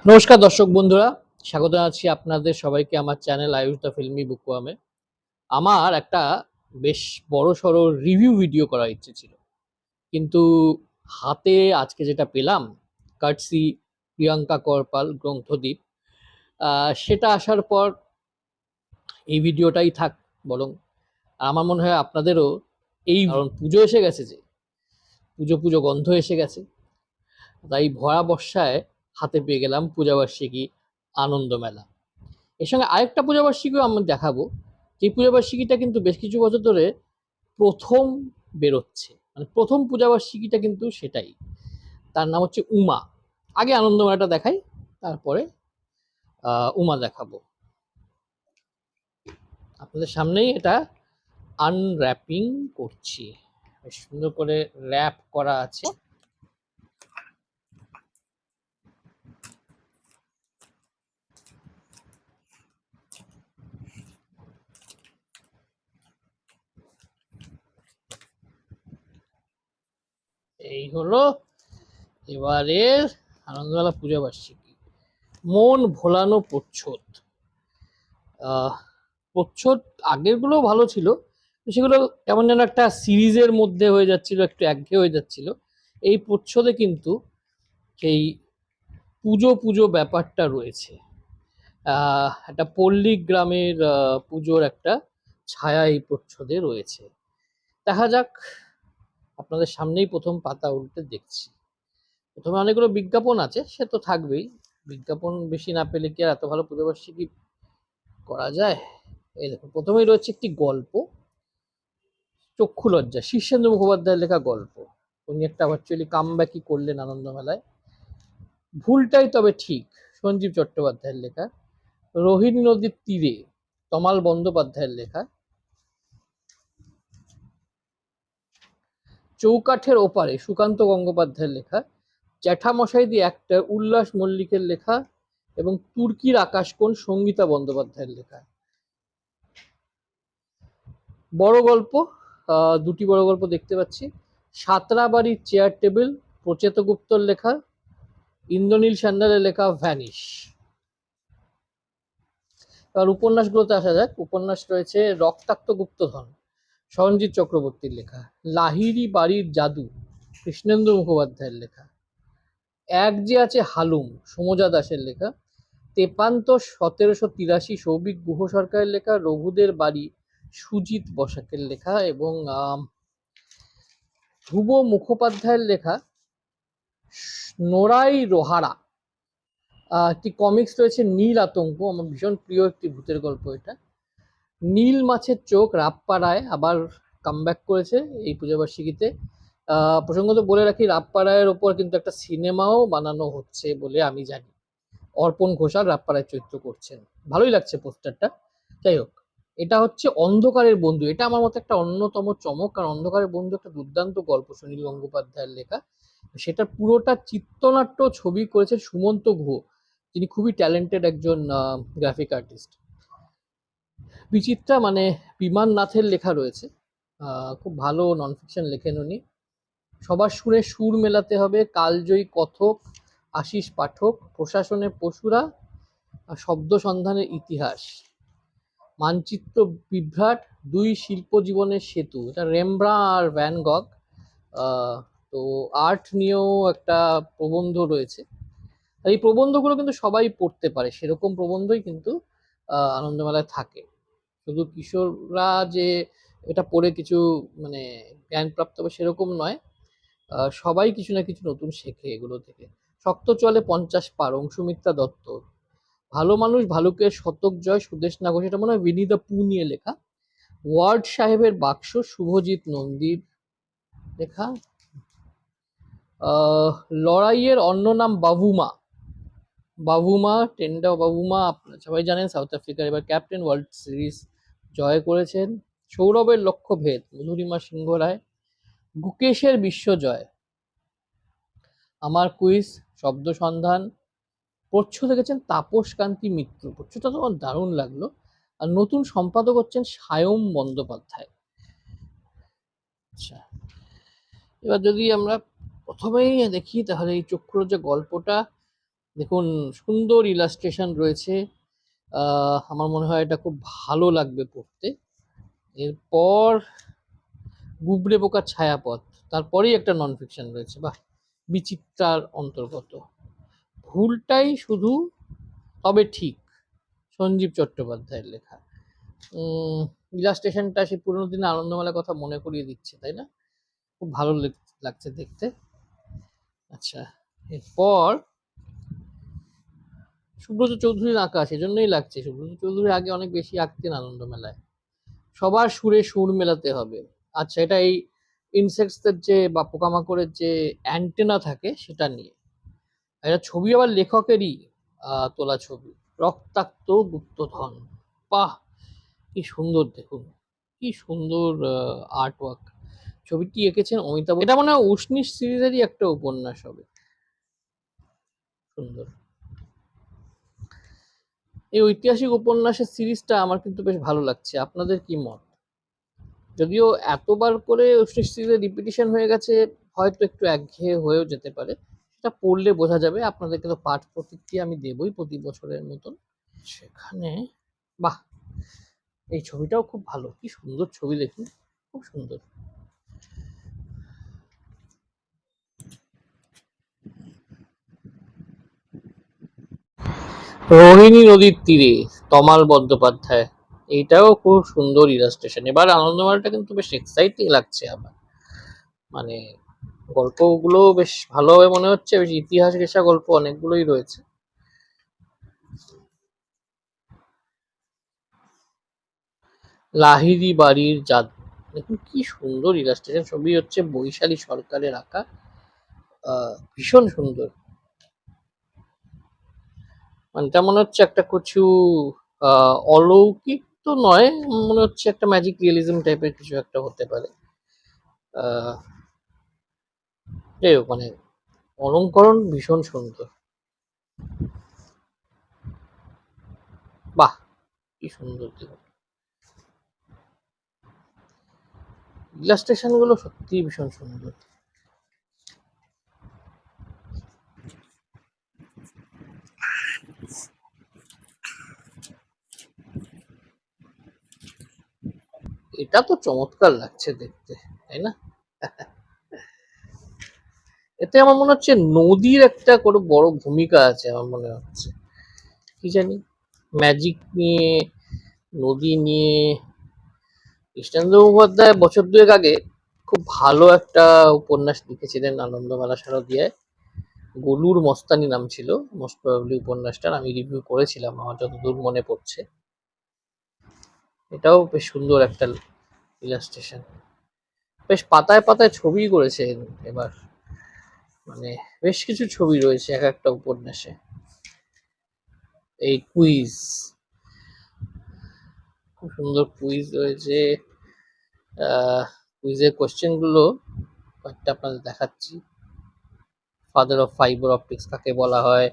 নমস্কার দর্শক বন্ধুরা, স্বাগত জানাচ্ছি আপনাদের সবাইকে আমার চ্যানেল আয়ুষ দ্য ফিল্মি বুকুয়ামে। আমার একটা বেশ বড়সড় রিভিউ ভিডিও করার ইচ্ছে ছিল, কিন্তু হাতে আজকে যেটা পেলাম কার্টসি প্রিয়াঙ্কা করপাল গ্রন্থদ্বীপ, সেটা আসার পর এই ভিডিওটাই থাক বরং। আমার মনে হয় আপনাদেরও এই, কারণ পুজো এসে গেছে, যে পুজো পুজো গন্ধ এসে গেছে, তাই ভরা বর্ষায় হাতে পেয়ে গেলাম পূজাবার্ষিকী আনন্দ মেলা। এর সঙ্গে আরেকটা পূজাবার্ষিকীও আমি দেখাবো, যে পূজাবার্ষিকীটা কিন্তু বেশ কিছু বছর ধরে প্রথম বেরোচ্ছে, মানে প্রথম পূজাবার্ষিকীটা কিন্তু সেটাই, তার নাম হচ্ছে উমা। আগে আনন্দমেলাটা দেখাই, তারপরে উমা দেখাবো আপনাদের সামনেই। এটা আনর্যাপিং করছি, বেশ সুন্দর করে র্যাপ করা আছে। এই হলো এবারের আনন্দমেলা পূজাবার্ষিকী, মন ভোলানো প্রচ্ছদ। প্রচ্ছদ আগেরগুলো ভালো ছিল, সেগুলো কেমন যেন একটা সিরিজের মধ্যে হয়ে যাচ্ছিল, একটু একঘেয়ে হয়ে যাচ্ছিল। এই প্রচ্ছদে কিন্তু সেই পুজো পুজো ব্যাপারটা রয়েছে, একটা পল্লী গ্রামের পুজোর একটা ছায়া এই প্রচ্ছদে রয়েছে। দেখা যাক, আপনাদের সামনেই প্রথম পাতা উল্টে দেখছি। প্রথমে অনেকগুলো বিজ্ঞাপন আছে, সে তো থাকবেই, বিজ্ঞাপন বেশি না পেলে কি আর এত ভালো পূজাবার্ষিকী করা যায়। এই দেখুন, প্রথমেই রয়েছে একটি গল্প, চক্ষু লজ্জা, শীর্ষেন্দু মুখোপাধ্যায়ের লেখা গল্প। উনি একটা ভার্চুয়ালি কামব্যাকই করলেন আনন্দমেলায়, ভুলটাই তবে ঠিক, সঞ্জীব চট্টোপাধ্যায়ের লেখা। রোহিণী নদীর তীরে, তমাল বন্দ্যোপাধ্যায়ের লেখা। চৌকাঠের ওপারে, সুকান্ত গঙ্গোপাধ্যায়ের লেখা। জ্যাঠামশাই দি অ্যাক্টর, উল্লাস মল্লিকের লেখা এবং তুর্কির আকাশকোণ, সঙ্গীতা বন্দ্যোপাধ্যায়ের লেখা। বড় গল্প, দুটি বড় গল্প দেখতে পাচ্ছি। সাঁতরাবাড়ির চেয়ার টেবিল, প্রচেত গুপ্তর লেখা, ইন্দ্রনীল সান্যালের লেখা ভ্যানিশ। এবার উপন্যাসগুলোতে আসা যাক। উপন্যাস রয়েছে রক্তাক্ত গুপ্তধন, সরঞ্জিৎ চক্রবর্তীর লেখা। লাহিড়ী বাড়ির জাদু, কৃষ্ণেন্দু মুখোপাধ্যায়ের লেখা। এক যে আছে হালুম, সমজা দাসের লেখা। তেপান্ত 1783, সৌভিক গুহ সরকারের লেখা। রঘুদের বাড়ি, সুজিত বসাকের লেখা। এবং ধ্রুব মুখোপাধ্যায়ের লেখা নোরাই রোহারা। একটি কমিক্স রয়েছে নীল আতঙ্ক, আমার ভীষণ প্রিয় একটি ভূতের গল্প এটা। নীল মাছের চোখ, রাপ্পারায় আবার কামব্যাক করেছে এই পূজাবার্ষিকীতে। প্রসঙ্গত বলে রাখি, রাপ্পারায়ের ওপর কিন্তু একটা সিনেমাও বানানো হচ্ছে বলে আমি জানি। অর্পণ ঘোষাল রাপ্পারায় চরিত্র করছেন, ভালোই লাগছে পোস্টারটা। যাই হোক, এটা হচ্ছে অন্ধকারের বন্ধু। এটা আমার মতে একটা অন্যতম চমক, কারণ অন্ধকারের বন্ধু একটা দুর্দান্ত গল্প, সুনীল গঙ্গোপাধ্যায়ের লেখা। সেটা পুরোটা চিত্রনাট্য ছবি করেছেন সুমন্ত গুহ, যিনি খুবই ট্যালেন্টেড একজন গ্রাফিক আর্টিস্ট। বিচিত্রা মানে বিমান নাথের লেখা রয়েছে, খুব ভালো নন ফিকশন লেখেন উনি। সবার সুরে সুর মেলাতে হবে, কালজয়ী কথক, আশিস পাঠক। প্রশাসনে পশুরা, শব্দ সন্ধানের ইতিহাস। মানচিত্র বিভ্রাট, দুই শিল্প জীবনের সেতু, এটা রেমব্রা আর ভ্যান গগ। তো আর্ট নিয়েও একটা প্রবন্ধ রয়েছে। এই প্রবন্ধগুলো কিন্তু সবাই পড়তে পারে, সেরকম প্রবন্ধই কিন্তু আনন্দমেলায় থাকে। শুধু কিশোররা যে এটা পড়ে কিছু মানে জ্ঞানপ্রাপ্ত হবে সেরকম নয়, সবাই কিছু না কিছু নতুন শেখে এগুলো থেকে। শক্ত চলে 50 পার, অংশুমিত্রা দত্ত। ভালো মানুষ ভালুকের শতক জয়, সুদেশ নাগর, সেটা মনে হয় উইনি দ্য পু নিয়ে লেখা। ওয়ার্ড সাহেবের বাক্স, শুভজিৎ নন্দীর লেখা। লড়াইয়ের অন্য নাম বাবুমা, বাবুমা টেন্ডা বাবুমা, আপনারা সবাই জানেন সাউথ আফ্রিকার এবার ক্যাপ্টেন, ওয়ার্ল্ড সিরিজ জয় করেছেন। সৌরভের লক্ষ্যভেদ, মধুরিমা সিংহ রায়। গুকেশের বিশ্বজয়, আমার কুইজ, শব্দ সন্ধান। প্রচ্ছদ দেখেছেন তাপস কান্তি মিত্র, প্রচ্ছদটা তো আমার দারুণ লাগলো। আর নতুন সম্পাদক হচ্ছেন সায়ম বন্দ্যোপাধ্যায়। আচ্ছা, এবার যদি আমরা প্রথমেই দেখি, তাহলে এই চক্ষুর যে গল্পটা, দেখুন সুন্দর ইলাস্ট্রেশন রয়েছে। আমার মনে হয় এটা খুব ভালো লাগবে পড়তে। এরপর গুবরে পোকার ছায়াপথ, তারপরেই একটা নন ফিকশন রয়েছে। বাহ, বিচিত্রার অন্তর্গত। ভুলটাই শুধু তবে ঠিক, সঞ্জীব চট্টোপাধ্যায়ের লেখা। ইলাস্ট্রেশনটা সেই পুরোনো দিনের আনন্দমেলার কথা মনে করিয়ে দিচ্ছে, তাই না? খুব ভালো লাগছে দেখতে। আচ্ছা, এরপর সুব্রত চৌধুরীর আঁকা, সেজন্যই লাগছে। সুব্রত চৌধুরী আগে অনেক বেশি আঁকতেন আনন্দমেলায়। সবার সুরে সুর মেলাতে হবে। আচ্ছা, এটা এই ইনসেক্টসদের যে বা পোকামাকড়ের যে অ্যান্টেনা থাকে সেটা নিয়ে। এটা ছবি আবার লেখকেরই তোলা ছবি, রক্তাক্ত গুপ্তধন। বাহ, কি সুন্দর! দেখুন কি সুন্দর আর্ট ওয়ার্ক। ছবিটি এঁকেছেন অমিতাভ। এটা মনে হয় উষ্ণিস সিরিজেরই একটা উপন্যাস হবে। সুন্দর। এই ঐতিহাসিক উপন্যাসের সিরিজটা আমার কিন্তু বেশ ভালো লাগছে। আপনাদের কি মত? যদিও এতবার করে উষ্ণিস সিরিজের রিপিটিশন হয়ে গেছে, হয়তো একটু একঘেয়ে হয়েও যেতে পারে। সেটা পড়লে বোঝা যাবে। আপনাদেরকে তো পাঠ প্রতিক্রিয়া আমি দেবই প্রতি বছরের মতন। সেখানে বাহ, এই ছবিটাও খুব ভালো। কি সুন্দর ছবি দেখুন, খুব সুন্দর। রোহিণী নদীর তীরে, তমাল বন্দ্যোপাধ্যায়। এইটাও খুব সুন্দর ইলাস্ট্রেশন। এবার আনন্দমেলাটা কিন্তু বেশ এক্সাইটিং লাগছে আমার। মানে গল্পগুলো বেশ ভালোভাবে মনে হচ্ছে, বেশ ইতিহাস ঘেঁষা গল্প অনেকগুলোই রয়েছে। লাহিড়ী বাড়ির জাত, দেখুন কি সুন্দর ইলাস্ট্রেশন। ছবি হচ্ছে বৈশালী সরকারের আঁকা, ভীষণ সুন্দর। মানে এটা মনে হচ্ছে একটা কিছু অলৌকিক তো নয়, মনে হচ্ছে একটা ম্যাজিক রিয়েলিজম টাইপের কিছু একটা হতে পারে। যাই হোক, মানে অলঙ্করণ ভীষণ সুন্দর। বাহ, কি সুন্দর! দেখুন ইলাস্ট্রেশন গুলো সত্যি ভীষণ সুন্দর। এটা তো চমৎকার লাগছে দেখতে, তাই না? এতে আমার মনে হচ্ছে নদীর একটা কোনো বড় ভূমিকা আছে, আমার মনে হচ্ছে। কি জানি, ম্যাজিক নিয়ে, নদী নিয়ে। কৃষ্ণেন্দ্র মুখোপাধ্যায় বছর দুয়েক আগে খুব ভালো একটা উপন্যাস লিখেছিলেন আনন্দমেলা শারদিয়ায়। গলুর মস্তানি নাম ছিল মোস্ট প্রবাবলি উপন্যাসটার। আমি রিভিউ করেছিলাম আমার যতদূর মনে পড়ছে। এটাও বেশ সুন্দর একটা ইলাস্ট্রেশন। বেশ পাতায় পাতায় ছবি করেছেন এবার। মানে বেশ কিছু ছবি রয়েছে এক একটা উপন্যাসে। এই কুইজ, খুব সুন্দর কুইজ রয়েছে। কুইজের কোশ্চেন গুলো কয়েকটা আপনাদের দেখাচ্ছি। ফাদার অফ ফাইবার অপটিক্স কাকে বলা হয়?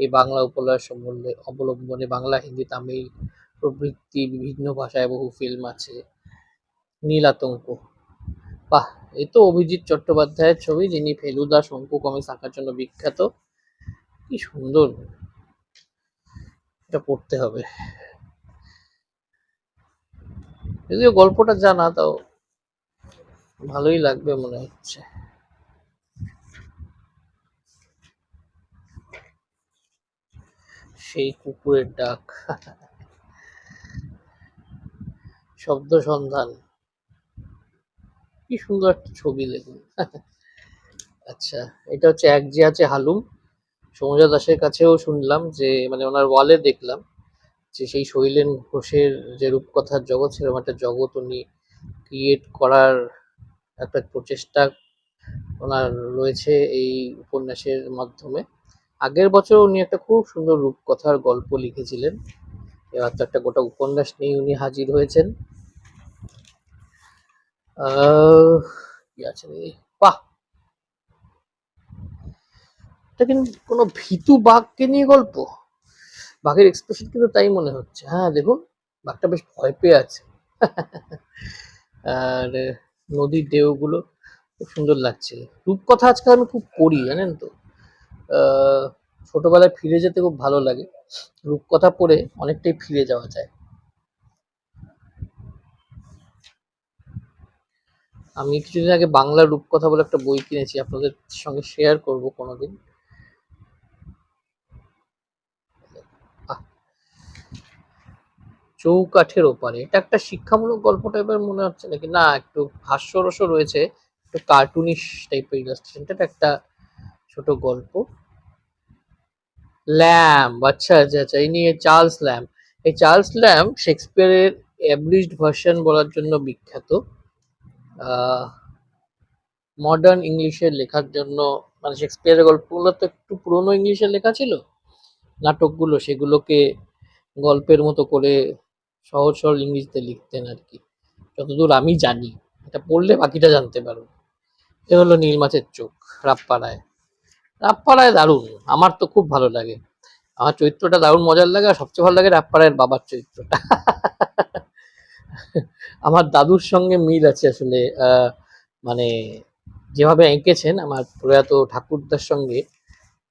এই বাংলা উপন্যাস সম্বন্ধে অবলম্বনে বাংলা, হিন্দি, তামিল প্রভৃতি বিভিন্ন ভাষায় বহু ফিল্ম আছে। নীল আতঙ্ক, বাহ, এই তো অভিজিৎ চট্টোপাধ্যায়ের ছবি, যিনি ফেলুদা শঙ্কু কমিক্স আঁকার জন্য বিখ্যাত। কি সুন্দর! এটা পড়তে হবে। যদিও গল্পটা জানা, তাও ভালোই লাগবে মনে হচ্ছে। সেই কুকুরের ডাক, শব্দ সন্ধান, কি সুন্দর একটা ছবি দেখুন। আচ্ছা, এটা হচ্ছে এক যে আছে হালুম। সৌম্য দাসের কাছেও শুনলাম যে, মানে ওনার ওয়ালে দেখলাম যে সেই শৈলেন ঘোষের যে রূপকথার জগৎ, সেরকম একটা জগৎ উনি ক্রিয়েট করার একটা প্রচেষ্টা ওনার রয়েছে এই উপন্যাসের মাধ্যমে। আগের বছর উনি একটা খুব সুন্দর রূপকথার গল্প লিখেছিলেন। এবার তো একটা গোটা উপন্যাস নিয়ে উনি হাজির হয়েছেন। কি আছে রে? বাহ, এটা কিন্তু কোনো ভীতু বাঘকে নিয়ে গল্প। বাঘের এক্সপ্রেশন কিন্তু তাই মনে হচ্ছে। হ্যাঁ দেখুন, বাঘটা বেশ ভয় পেয়ে আছে। আর নদীর ঢেউগুলো খুব সুন্দর লাগছে। রূপকথা আজকাল আমি খুব পড়ি, জানেন তো। ছোটবেলায় ফিরে যেতে খুব ভালো লাগে। রূপকথা পড়ে অনেকটাই ফিরে যাওয়া যায়। আমি কিছুদিন আগে বাংলা রূপকথা বলে একটা বই কিনেছি, আপনাদের সঙ্গে শেয়ার করব কোনোদিন। চৌকাঠের ওপারে, এটা একটা শিক্ষামূলক গল্প টাইপের মনে হচ্ছে নাকি, না একটু হাস্যরসও রয়েছে, একটু কার্টুনিশ টাইপের ইলাস্ট্রেশনটা, একটা ছোট গল্প। ল্যাম্ব, আচ্ছা আচ্ছা আচ্ছা, এই নিয়ে চার্লস ল্যাম্ব। এই চার্লস ল্যাম্ব শেক্সপিয়ারের অ্যাবলিশড ভার্সন বলার জন্য বিখ্যাত। মডার্ন ইংলিশে লেখার জন্য, মানে শেক্সপিয়ারের গল্পগুলো তো একটু পুরনো ইংলিশে লেখা ছিল, নাটকগুলো সেগুলোকে গল্পের মতো করে সহজ সরল ইংরেজিতে লিখতেন আর কি, যতদূর আমি জানি। এটা পড়লে বাকিটা জানতে পারবো। এ হলো নীল মাছের চোখ, রাপ্পারায়। রাপ্পারায় দারুণ, আমার তো খুব ভালো লাগে। আমার চরিত্রটা দারুণ মজার লাগে, আর সবচেয়ে ভালো লাগে রাপ্পারায়ের বাবার চরিত্রটা। আমার দাদুর সঙ্গে মিল আছে আসলে, মানে যেভাবে এঁকেছেন আমার প্রয়াত ঠাকুরদার সঙ্গে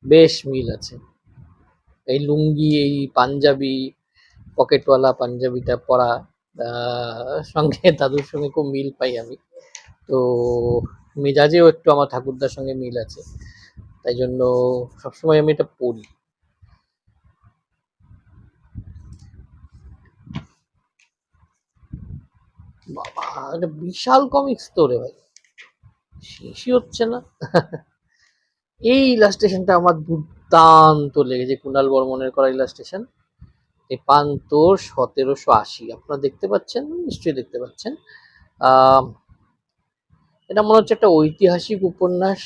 বেশ মিল আছে। এই লুঙ্গি, এই পাঞ্জাবি, পকেটওয়ালা পাঞ্জাবিটা পরা সঙ্গে দাদুর সঙ্গে খুব মিল পাই আমি। তো মেজাজেও একটু আমার ঠাকুরদার সঙ্গে মিল আছে, তাই জন্য সবসময় আমি এটা পড়ি। বাবা, এটা বিশাল কমিক্স তো রে ভাই, শেষই হচ্ছে না। এই ইলাস্ট্রেশনটা আমার দুর্দান্ত লেগেছে, কুণাল বর্মনের করা ইলাস্ট্রেশন। তেপান্তর 1780, আপনারা দেখতে পাচ্ছেন, নিশ্চয়ই দেখতে পাচ্ছেন। আহ এটা মনে হচ্ছে একটা ঐতিহাসিক উপন্যাস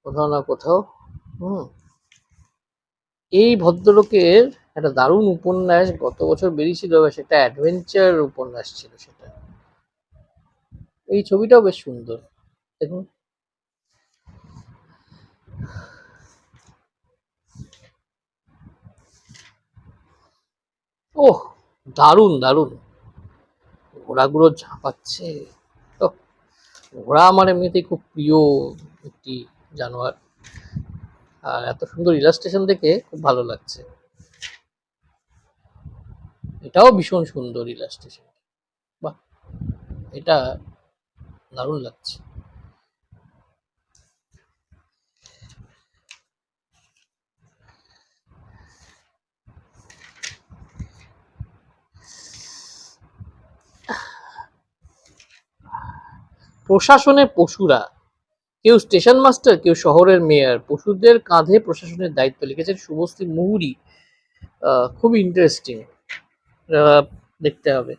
কোথাও না কোথাও। হুম, এই ভদ্রলোকের একটা দারুণ উপন্যাস গত বছর বেরিয়েছিল, সেটা অ্যাডভেঞ্চার উপন্যাস ছিল সেটা। এই ছবিটাও বেশ সুন্দর, দেখুন। ওহ, দারুণ দারুণ, ঘোড়াগুলো ঝাঁপাচ্ছে। তো ঘোড়া আমার এমনিতেই খুব প্রিয় একটি জানোয়ার, আর এত সুন্দর ইলাস্ট্রেশন দেখে খুব ভালো লাগছে। এটাও ভীষণ সুন্দর ইলাস্ট্রেশন, বাহ, এটা দারুণ লাগছে। প্রশাসনে পশুরা, কেউ স্টেশন মাস্টার, কেউ শহরের মেয়র, পশুদের কাঁধে প্রশাসনের দায়িত্ব, লিখেছেন শুভশ্রী মুহুরী। খুবই ইন্টারেস্টিং, দেখতে হবে।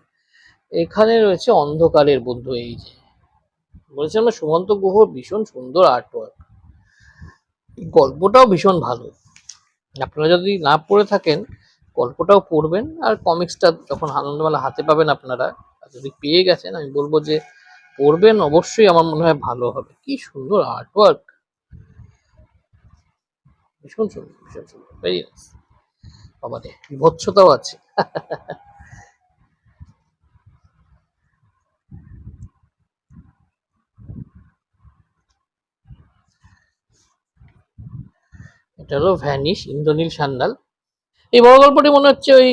এখানে রয়েছে অন্ধকারের বন্ধু, এই যে বলেছিলাম না, সুমন্ত গুহ, ভীষণ সুন্দর আর্ট ওয়ার্ক, গল্পটাও ভীষণ ভালো। আপনারা যদি না পড়ে থাকেন, গল্পটাও পড়বেন, আর কমিক্সটা যখন আনন্দমেলা হাতে পাবেন আপনারা, যদি পেয়ে গেছেন, আমি বলবো যে পড়বেন অবশ্যই, আমার মনে হয় ভালো হবে। কি সুন্দর আর্ট ওয়ার্ক, ভীষণ সুন্দর, ভীষণ সুন্দর, ভেরি নাইস। বাবারে, বিভৎসতাও আছে। এটা হলো ভ্যানিশ, ইন্দ্রনীল সান্যাল। এই বড় গল্পটি মনে হচ্ছে ওই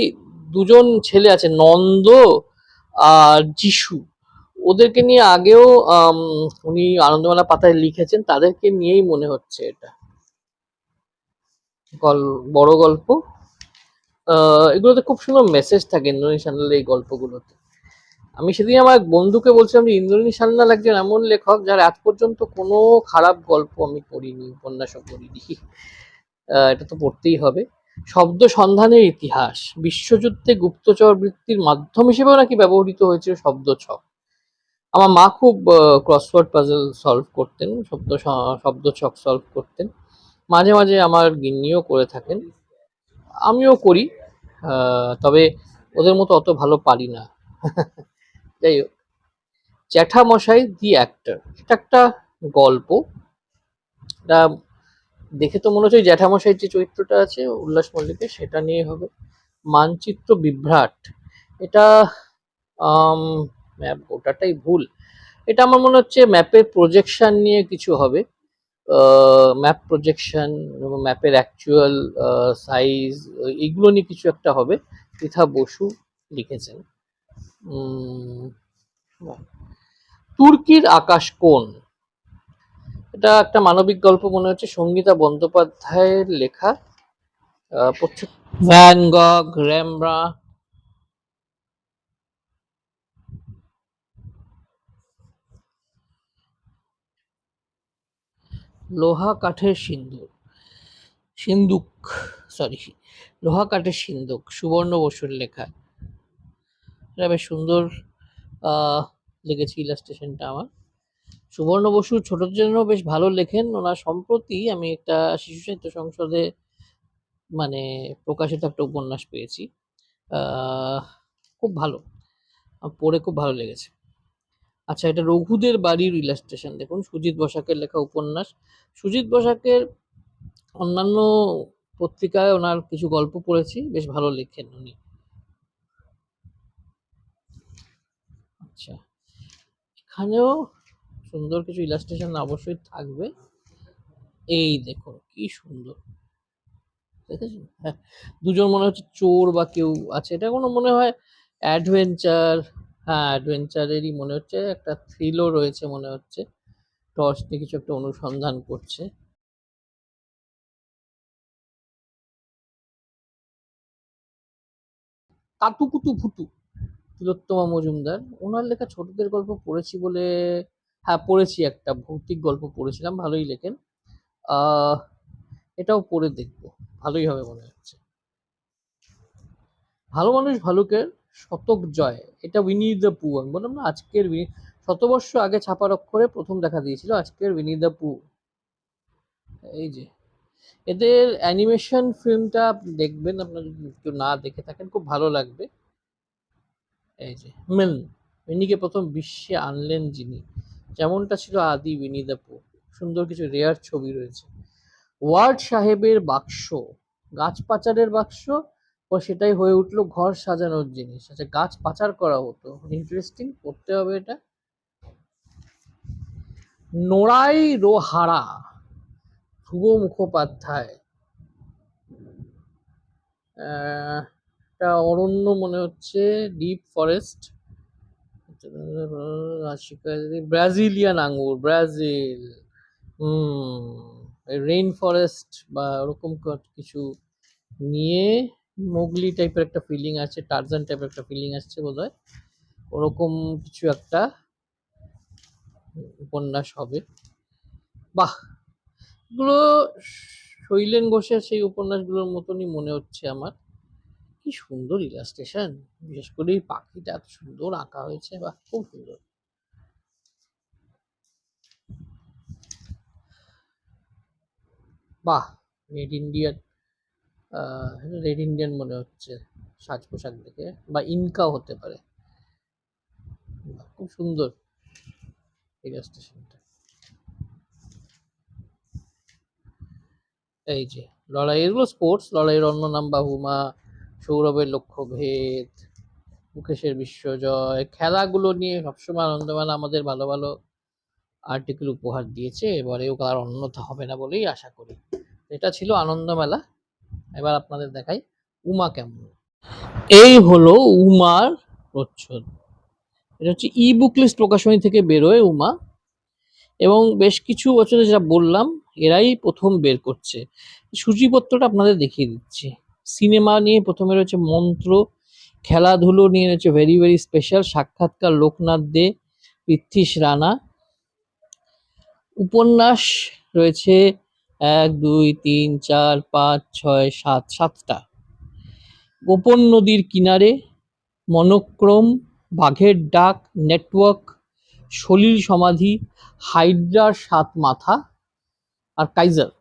দুজন ছেলে আছে, নন্দ আর যিশু, ওদেরকে নিয়ে আগেও উনি আনন্দমেলা পাতায় লিখেছেন, তাদেরকে নিয়েই মনে হচ্ছে এটা বড় গল্প। এগুলোতে খুব সুন্দর মেসেজ থাকে ইন্দ্রনীল সান্যালের এই গল্পগুলোতে। আমি সেদিন আমার এক বন্ধুকে বলছিলাম যে ইন্দ্রনীল সান্যাল একজন এমন লেখক যার আজ পর্যন্ত কোনো খারাপ গল্প আমি পড়িনি, উপন্যাসও পড়িনি। এটা তো পড়তেই হবে। শব্দ সন্ধানের ইতিহাস, বিশ্বযুদ্ধে গুপ্তচর বৃত্তির মাধ্যম হিসেবেও নাকি ব্যবহৃত হয়েছিল শব্দছক। আমার মা খুব ক্রসওয়ার্ড পাজল সলভ করতেন, শব্দছক সলভ করতেন, মাঝে মাঝে আমার গিন্নিও করে থাকেন, আমিও করি। তবে ওদের মতো অত ভালো পারি না। যাই হোক, জ্যাঠামশাই দি অ্যাক্টর, এটা একটা গল্প। এটা দেখে তো মনে হচ্ছে জ্যাঠামশাই যে চরিত্রটা আছে উল্লাস মল্লিকের, সেটা নিয়ে হবে। মানচিত্র বিভ্রাট, এটা ম্যাপ গোটাটাই ভুল, এটা আমার মনে হচ্ছে ম্যাপের প্রজেকশন নিয়ে কিছু হবে। ম্যাপ প্রজেকশন এবং ম্যাপের অ্যাকচুয়াল সাইজ, এইগুলো নিয়ে কিছু একটা হবে। পৃথা বসু লিখেছেন। তুর্কির আকাশ কোণ, এটা একটা মানবিক গল্প মনে হচ্ছে, সঙ্গীতা বন্দ্যোপাধ্যায়ের লেখা। ভ্যান গগ, রেমব্রা, লোহা কাঠের সিন্দুক, সরি, লোহা কাঠের সিন্দুক, সুবর্ণ বসুর লেখা। এটা বেশ সুন্দর লেগেছে ইলাস্ট্রেশনটা আমার। সুবর্ণ বসু ছোটদের জন্য বেশ ভালো লেখেন। ওনার সম্প্রতি আমি একটা শিশু সাহিত্য সংসদে মানে প্রকাশিত একটা উপন্যাস পেয়েছি, খুব ভালো, পড়ে খুব ভালো লেগেছে। আচ্ছা, এটা রঘুদের বাড়ির ইলাস্ট্রেশন দেখুন, সুজিত বসাকের লেখা উপন্যাস। সুজিত বসাকের অন্যান্য পত্রিকায় ওনার কিছু গল্প পড়েছি, বেশ ভালো লেখেন উনি। আচ্ছা, এখানেও সুন্দর কিছু ইলাস্ট্রেশন অবশ্যই থাকবে। এই দেখুন কি সুন্দর, দেখেছেন? হ্যাঁ, দুজন মনে হচ্ছে চোর বা কেউ আছে, এটা কোনো মনে হয় অ্যাডভেঞ্চার। হ্যাঁ, অ্যাডভেঞ্চারেরই মনে হচ্ছে, একটা থ্রিলও রয়েছে মনে হচ্ছে, টর্চ নিয়ে কিছু একটা অনুসন্ধান করছে। কাতুকুতু ভুতু, তিলোত্তমা মজুমদার, ওনার লেখা ছোটদের গল্প পড়েছি বলে, হ্যাঁ পড়েছি, একটা ভৌতিক গল্প পড়েছিলাম, ভালোই লেখেন। এটাও পড়ে দেখবো, ভালোই হবে মনে হচ্ছে। ভালো মানুষ ভালুকের শতক জয়, এটা উইনি দ্য পু, আমি বললাম না আজকের শতবর্ষ আগে ছাপার অক্ষরে প্রথম দেখা দিয়েছিল, আজকের উইনি দ্য পু। এই যে এদের অ্যানিমেশন ফিল্মটা দেখবেন, আপনারা যদি কেউ না দেখে থাকেন খুব ভালো লাগবে। এই যে উইনিকে প্রথম বিশ্বে আনলেন যিনি, যেমনটা ছিল আদি উইনি দ্য পু। সুন্দর কিছু রেয়ার ছবি রয়েছে। ওয়ার্ড সাহেবের বাক্স, গাছ পাচারের বাক্স, ও সেটাই হয়ে উঠলো ঘর সাজানোর জিনিস। আচ্ছা, গাছ পাচার করা হতো, ইন্টারেস্টিং, পড়তে হবে এটা। নোড়াই রোহারা, ধ্রুব মুখোপাধ্যায়, একটা অরণ্য মনে হচ্ছে, ডিপ ফরেস্ট, ব্রাজিলিয়ান আঙ্গুর, ব্রাজিল, রেইন ফরেস্ট বা ওরকম কিছু নিয়ে মোগলি টাইপের একটা ফিলিং আছে, টার্জান টাইপের একটা ফিলিং আসছে বোধহয়, ওরকম কিছু একটা উপন্যাস হবে। বাহ, এগুলো শৈলেন ঘোষের সেই উপন্যাসগুলোর মতনই মনে হচ্ছে আমার। কি সুন্দর ইলাস্ট্রেশন, বিশেষ করে এই পাখিটা এত সুন্দর আঁকা হয়েছে, বাহ খুব সুন্দর। বাহ, রেড ইন্ডিয়ান, রেড ইন্ডিয়ান মনে হচ্ছে সাজ পোশাক দেখে, বা ইনকাও হতে পারে। খুব সুন্দর ইলাস্ট্রেশনটা। এই যে লড়াই, এগুলো স্পোর্টস, লড়াইয়ের অন্য নাম বাহুমা, সৌরভের লক্ষ্যভেদ, মুকেশের বিশ্বজয়, খেলাগুলো নিয়ে সবসময় আনন্দমেলা আমাদের ভালো ভালো আর্টিকেল উপহার দিয়েছে, এবারেও তার অন্যথা হবে না বলেই আশা করি। এটা ছিল আনন্দমেলা। এবার আপনাদের দেখাই উমা কেমন। এই হলো উমার প্রচ্ছদ, এটা হচ্ছে ই বুক লিস্ট প্রকাশনী থেকে বেরোয় উমা, এবং বেশ কিছু বছরে যা বললাম এরাই প্রথম বের করছে। সূচিপত্রটা আপনাদের দেখিয়ে দিচ্ছি। সিনেমা নিয়ে প্রথমে রয়েছে মন্ত্র, খেলাধুলো নিয়ে রয়েছে ভেরি ভেরি স্পেশাল, সাক্ষাৎকার লোকনাথ দে, পৃথ্বীশ রানা, উপন্যাস রয়েছে 1 2 3 4 5 6 7, 7টা। গোপন নদীর কিনারে, মনোক্রম, বাঘের ডাক, নেটওয়ার্ক, সলিল সমাধি, হাইড্রার 7 মাথা, আর কাইজার।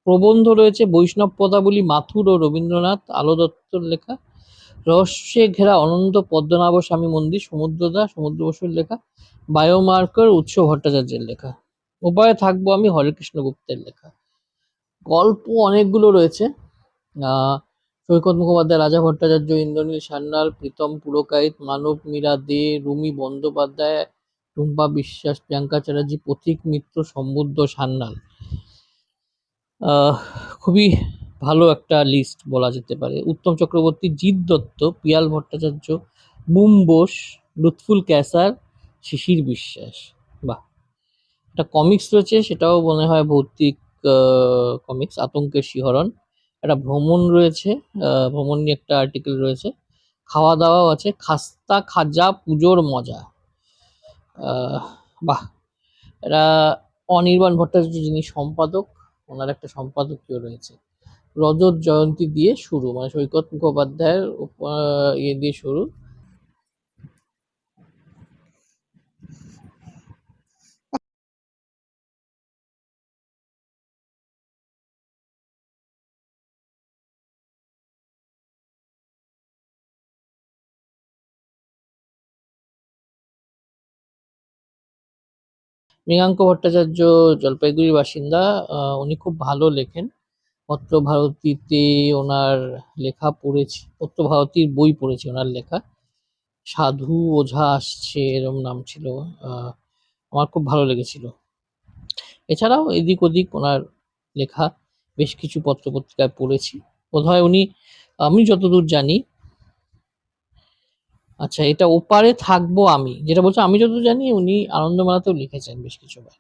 প্রবন্ধ রয়েছে বৈষ্ণব পদাবলী, মাথুর ও রবীন্দ্রনাথ, আলো দত্তর লেখা। রহস্যে ঘেরা অনন্ত পদ্মনাভ স্বামী মন্দির, সমুদ্র বসুর লেখা। বায়োমার্কার, উৎস ভট্টাচার্যের লেখা। উপায়ে থাকবো আমি, হরেকৃষ্ণ গুপ্তের লেখা। গল্প অনেকগুলো রয়েছে, সৈকত মুখোপাধ্যায়, রাজা ভট্টাচার্য, ইন্দ্রনীল সান্যাল, প্রীতম পুরকাইত, মানব মীরা দে, রুমি বন্দ্যোপাধ্যায়, টুম্পা বিশ্বাস, প্রিয়াঙ্কা চ্যাটার্জি, পথিক মিত্র, সমুদ্র সান্যাল। আহ, খুবই ভালো একটা লিস্ট বলা যেতে পারে। উত্তম চক্রবর্তী, জিৎ দত্ত, পিয়াল ভট্টাচার্য, বুম বোস, লুৎফুল ক্যাসার, শিশির বিশ্বাস। বাহ! একটা কমিক্স রয়েছে, সেটাও মনে হয় ভৌতিক কমিক্স, আতঙ্কের শিহরণ। একটা ভ্রমণ রয়েছে, ভ্রমণ নিয়ে একটা আর্টিকেল রয়েছে। খাওয়া দাওয়াও আছে, খাস্তা খাজা পুজোর মজা। আহ, বাহ! এরা অনির্বাণ ভট্টাচার্য যিনি সম্পাদক, ওনার একটা সম্পাদকীয় রয়েছে। রজত জয়ন্তী দিয়ে শুরু, মানে সৈকত মুখোপাধ্যায়ের ইয়ে দিয়ে শুরু। মৃগাঙ্ক ভট্টাচার্য জলপাইগুড়ির বাসিন্দা। উনি খুব ভালো লেখেন। পত্রভারতীতে ওনার লেখা পড়েছি, পত্রভারতীর বই পড়েছি ওনার লেখা। সাধু ওঝা আসছে, এরম নাম ছিল। আহ, আমার খুব ভালো লেগেছিল। এছাড়াও এদিক ওদিক ওনার লেখা বেশ কিছু পত্রপত্রিকায় পড়েছি। বোধহয় উনি, আমি যতদূর জানি, আচ্ছা এটা ওপারে থাকবো আমি যেটা বলছো, আমি যতদূর জানি উনি আনন্দমেলাতেও লিখেছেন বেশ কিছুবার।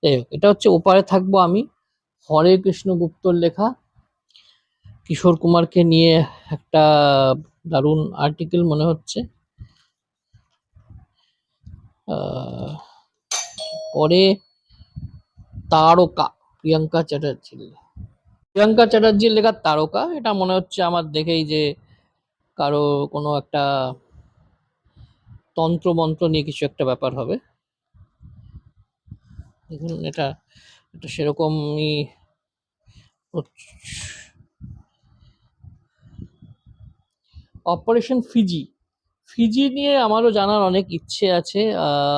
যাই হোক, এটা হচ্ছে ওপারে থাকবো আমি, হরে কৃষ্ণ গুপ্তর লেখা। কিশোর কুমারকে নিয়ে একটা দারুণ আর্টিকেল মনে হচ্ছে। আহ, পরে তারকা, প্রিয়াঙ্কা চ্যাটার্জি। প্রিয়াঙ্কা চ্যাটার্জির লেখা তারকা, এটা মনে হচ্ছে আমার দেখেই যে কারো কোনো একটা তন্ত্র মন্ত্র নিয়ে কিছু একটা ব্যাপার হবে। দেখুন এটা, এটা সেরকমই অপারেশন ফিজি। ফিজি নিয়ে আমারও জানার অনেক ইচ্ছে আছে।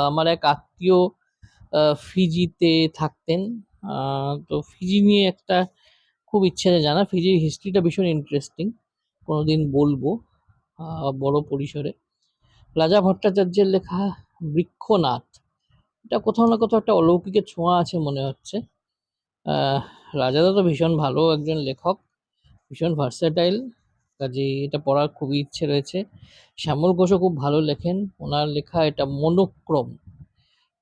আমার এক আত্মীয় ফিজিতে থাকতেন। তো ফিজি নিয়ে একটা খুব ইচ্ছে আছে জানা। ফিজির হিস্ট্রিটা ভীষণ ইন্টারেস্টিং, কোনোদিন বলবো বড় পরিসরে। রাজা ভট্টাচার্যের লেখা বৃক্ষনাথ, এটা কোথাও না কোথাও একটা অলৌকিকের ছোঁয়া আছে মনে হচ্ছে। আহ, রাজাদা তো ভীষণ ভালো একজন লেখক, ভীষণ ভার্সেটাইল, কাজে এটা পড়ার খুবই ইচ্ছে রয়েছে। শ্যামল ঘোষও খুব ভালো লেখেন, ওনার লেখা এটা মনোক্রম,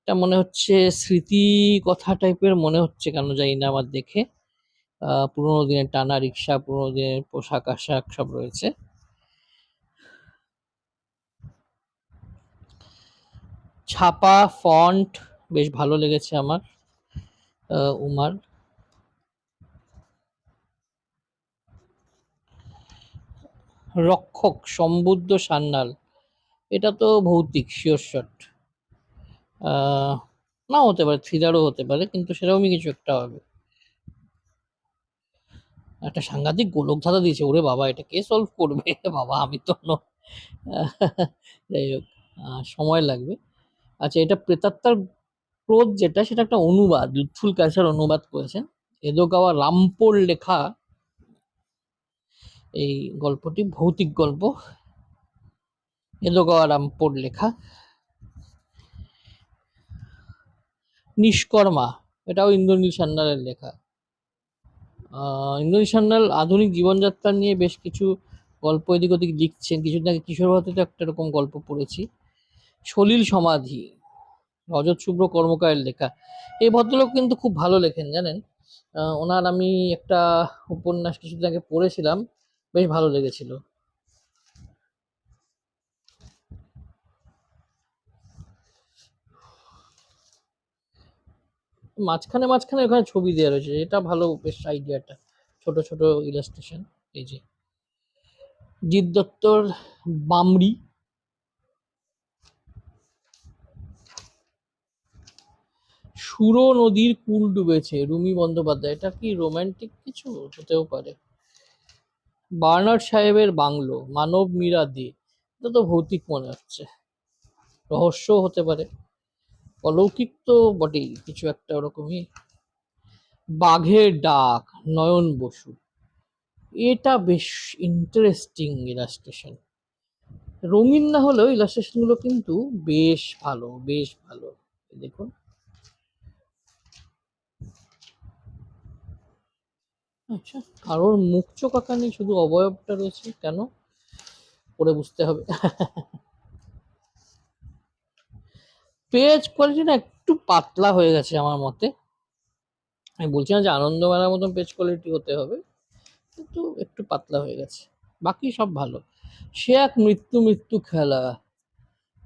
এটা মনে হচ্ছে স্মৃতি কথা টাইপের মনে হচ্ছে, কেন জানি না আমার দেখে। পুরোনো দিনের টানা রিক্সা, পুরোনো দিনের পোশাক আশাক সব রয়েছে। ছাপা ফন্ট বেশ ভালো লেগেছে আমার। উমার। রক্ষক সম্বুদ্ধ সান্যাল, এটা তো ভৌতিক শিওর শট। আহ, না হতে পারে, থ্রিলারও হতে পারে, কিন্তু সেরকমই কিছু একটা হবে। একটা সাংঘাতিক গোলকধাঁধা দিয়েছে, ওরে বাবা এটা কে সলভ করবে বাবা, আমি তো যাই হোক, সময় লাগবে। আচ্ছা, এটা প্রেতাত্মার ক্রোধ যেটা, সেটা একটা অনুবাদ, লুৎফুল কায়সার অনুবাদ করেছেন। এদোগাওয়া রামপোর লেখা এই গল্পটি, ভৌতিক গল্প। এদোগাওয়া রামপোর লেখা। নিষ্কর্মা, এটাও ইন্দ্রনীল সান্যালের লেখা। ইন্দ্রনীল সান্যাল আধুনিক জীবনযাত্রা নিয়ে বেশ কিছু গল্প এদিক ওদিক লিখছেন। কিছুদিন আগে কিশোর ভারতীতে একটা এরকম গল্প পড়েছি। সলিল সমাধি, রজত শুভ্র কর্মকারের লেখা। এই ভদ্রলোক কিন্তু খুব ভালো লেখেন জানেন। ওনার আমি একটা উপন্যাস কিছুদিন আগে পড়েছিলাম, বেশ ভালো লেগেছিল। মাঝখানে মাঝখানে ওখানে ছবি দেওয়া রয়েছে, এটা ভালো বেশ আইডিয়াটা, ছোট ছোট ইলাস্ট্রেশন। এই যে জিৎ দত্তর বামরি, সুরো নদীর কূল ডুবেছে, রুমি বন্দ্যোপাধ্যায়, এটা কি রোমান্টিক কিছু হতেও পারে। বার্নার্ড সাহেবের বাংলো, মানব মীরা দে, এটা তো ভৌতিক মনে হচ্ছে, রহস্য হতে পারে, অলৌকিক তো বটেই কিছু একটা ওরকমই। বাঘের ডাক, নয়ন বসু, এটা বেশ ইন্টারেস্টিং ইলাস্ট্রেশন। রঙিন না হলেও ইলাস্ট্রেশন গুলো কিন্তু বেশ ভালো, বেশ ভালো। দেখুন, আচ্ছা, কারোর মুখ চোখ আঁকা নেই, শুধু অবয়বটা রয়েছে, কেন? পরে বুঝতে হবে। পেজ কোয়ালিটি না একটু পাতলা হয়ে গেছে আমার মতে। আমি বলছি না যে আনন্দমেলার মতন পেজ কোয়ালিটি হতে হবে, কিন্তু একটু পাতলা হয়ে গেছে। বাকি সব ভালো। সে এক মৃত্যু মৃত্যু খেলা,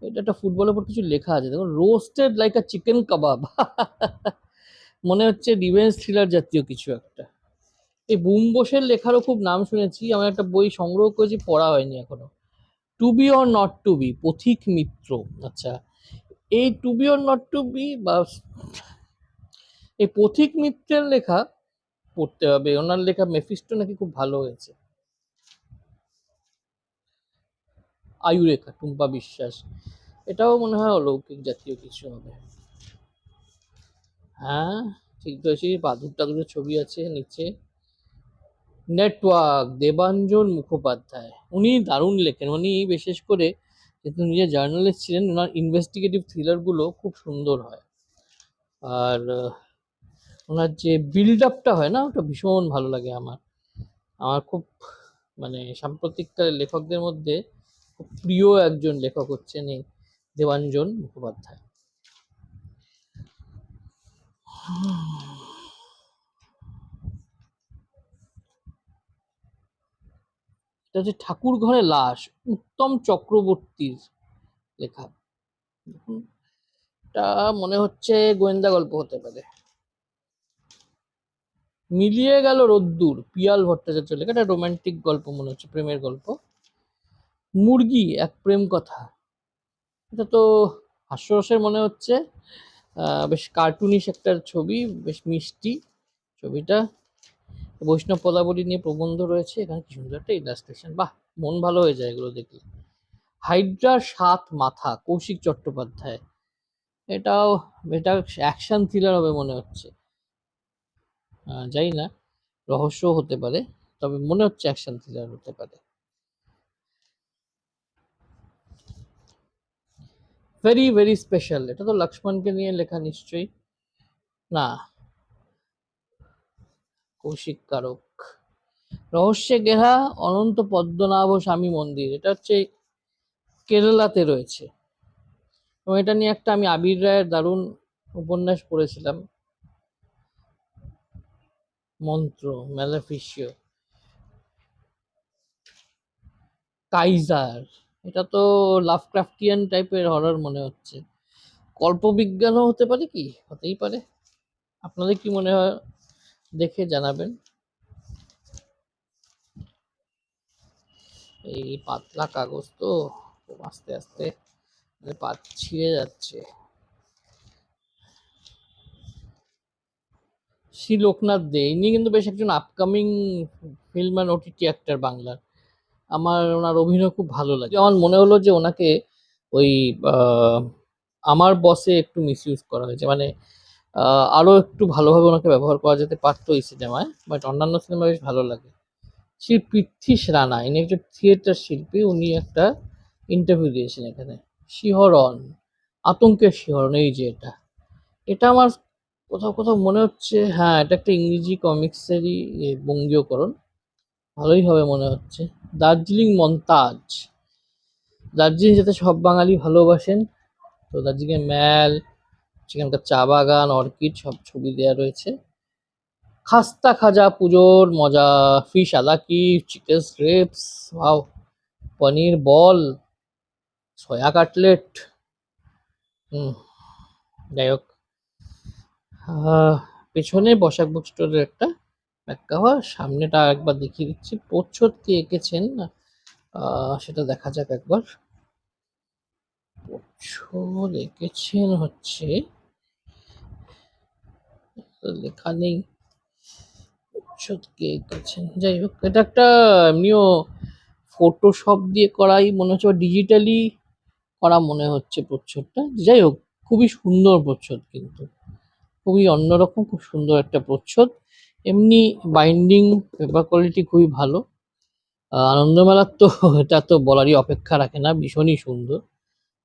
এটা একটা ফুটবলের উপর কিছু লেখা আছে দেখুন, রোস্টেড লাইক আ চিকেন কাবাব। মনে হচ্ছে রিভেঞ্জ থ্রিলার জাতীয় কিছু একটা। এই বুম বোসের লেখারও খুব নাম শুনেছি, আমার একটা বই সংগ্রহ করেছি, পড়া হয়নি এখনো। To be or not to be, Pathik Mitra. আচ্ছা, এই to be or not to be বা এই পথিক মিত্রের লেখা পড়তে হবে। ওনার লেখা মেফিস্টো নাকি খুব ভালো হয়েছে। আয়ুরেখা, টুম্পা বিশ্বাস, এটাও মনে হয় অলৌকিক জাতীয় কিছু হবে। হ্যাঁ, ঠিক ধরেছি, বাদুর টাদুরের ছবি আছে নিচে। নেটওয়ার্ক, দেবাঞ্জন মুখোপাধ্যায়, উনি দারুণ লেখেন। উনি বিশেষ করে যেহেতু নিজে জার্নালিস্ট ছিলেন, ওনার ইনভেস্টিগেটিভ থ্রিলারগুলো খুব সুন্দর হয়। আর ওনার যে বিল্ড আপটা হয় না, ওটা ভীষণ ভালো লাগে আমার। আমার খুব মানে সাম্প্রতিককালের লেখকদের মধ্যে খুব প্রিয় একজন লেখক হচ্ছেন এই দেবাঞ্জন মুখোপাধ্যায়। এটা হচ্ছে ঠাকুর ঘরে লাশ, উত্তম চক্রবর্তীর লেখা। দেখুন, এটা মনে হচ্ছে গোয়েন্দা গল্প হতে পারে। মিলিয়ে গেল রোদ্দুর, পিয়াল ভট্টাচার্য লেখা, এটা রোমান্টিক গল্প মনে হচ্ছে, প্রেমের গল্প। মুরগি, এক প্রেম কথা, এটা তো হাস্যরসের মনে হচ্ছে। বেশ কার্টুনিশ একটা ছবি, বেশ মিষ্টি ছবিটা। বৈষ্ণব পদাবলী নিয়ে প্রবন্ধ রয়েছে এখানে, কি সুন্দর একটা ইলাস্ট্রেশন, বাহ, মন ভালো হয়ে যায় এগুলো দেখলে। হাইড্রার 7 মাথা, কৌশিক চট্টোপাধ্যায়, এটাও, এটা অ্যাকশন থ্রিলার হবে মনে হচ্ছে। জানি না, রহস্য হতে পারে, তবে মনে হচ্ছে অ্যাকশন থ্রিলার হতে পারে। ভেরি ভেরি স্পেশাল, এটা তো লক্ষ্মণকে নিয়ে লেখা নিশ্চয়ই না? কৌশিক কারক। রহস্যে ঘেরা অনন্ত পদ্মনাভ স্বামী মন্দির, এটা হচ্ছে কেরালাতে রয়েছে, এবং এটা নিয়ে একটা আমি আবির রায়ের দারুণ উপন্যাস পড়েছিলাম, মন্ত্র, ম্যালেফিসিও। কাইজার, এটা তো লাভক্রাফটিয়ান টাইপের হরর মনে হচ্ছে। কল্পবিজ্ঞানও হতে পারে কি? হতেই পারে। আপনাদের কি মনে হয় দেখে জানাবেন। এই পাতলা কাগজ তো, খুব আস্তে আস্তে পাত ছিঁড়ে যাচ্ছে। শ্রী লোকনাথ দে, ইনি কিন্তু বেশ একজন upcoming film and OTT actor বাংলার। আমার ওনার অভিনয় খুব ভালো লাগে। আমার মনে হলো যে ওনাকে ওই আহ, আমার বসে একটু মিসইউজ করা হয়েছে, মানে আরো একটু ভালোভাবে ওনাকে ব্যবহার করা যেতে পারতো এই সিনেমায়, বাট অন্যান্য সিনেমা বেশ ভালো লাগে। শ্রী পৃথ্বীশ রানা, ইনি একজন থিয়েটার শিল্পী, উনি একটা ইন্টারভিউ দিয়েছেন এখানে। শিহরণ, আতঙ্কের শিহরণ, এই যে এটা, এটা আমার কোথাও কোথাও মনে হচ্ছে, হ্যাঁ, এটা একটা ইংরেজি কমিক্সেরই বঙ্গীয়করণ, ভালোই হবে মনে হচ্ছে। দার্জিলিং মন্তাজ, দার্জিলিং যাতে সব বাঙালি ভালোবাসেন, তো দার্জিলিংয়ের ম্যাল, সেখানকার চা বাগান, অর্কিড, সব ছবি দেওয়া রয়েছে। খাস্তা খাজা, পুজোর মজা, ফিশ আলাকি, চিকেন স্ট্রিপস, ওয়াও, পনির বল, সয়া কাটলেট। হুম, যাই হোক, পেছনে বসাক বুক স্টোরের একটা ব্যাখ্যা, সামনেটা একবার দেখিয়ে দিচ্ছি। প্রচ্ছদ কে এঁকেছেন না, সেটা দেখা যাক একবার। প্রচ্ছদ এঁকেছেন হচ্ছে, লেখা নেই প্রচ্ছদ কে এঁকেছেন। যাই হোক, এটা একটা এমনিও ফটোশপ দিয়ে করাই মনে হচ্ছে, ডিজিটালি করা মনে হচ্ছে প্রচ্ছদটা। যাই হোক, খুবই সুন্দর প্রচ্ছদ, কিন্তু খুবই অন্যরকম, খুব সুন্দর একটা প্রচ্ছদ। এমনি বাইন্ডিং, পেপার কোয়ালিটি খুবই ভালো। আনন্দমেলার তো এটা তো বলারই অপেক্ষা রাখে না, ভীষণই সুন্দর।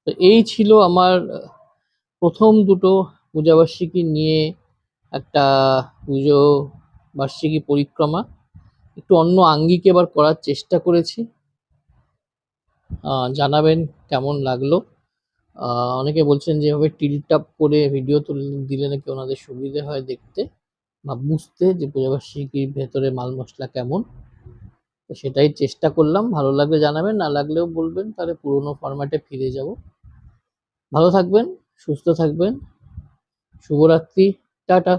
তো এই ছিল আমার প্রথম দুটো পূজাবার্ষিকী নিয়ে একটা পুজো বার্ষিকী পরিক্রমা একটু অন্য আঙ্গিকে এবার করার চেষ্টা করেছি। জানাবেন কেমন লাগলো। অনেকে বলছেন যে এভাবে টিল্ট আপ করে ভিডিও তুলে দিলে নাকি ওনাদের সুবিধে হয় দেখতে বা বুঝতে যে পূজাবার্ষিকীর ভেতরে মাল মশলা কেমন। তো সেটাই চেষ্টা করলাম। ভালো লাগলে জানাবেন, না লাগলেও বলবেন, তাহলে পুরোনো ফরম্যাটে ফিরে যাব। ভালো থাকবেন, সুস্থ থাকবেন, শুভরাত্রি, টাটা।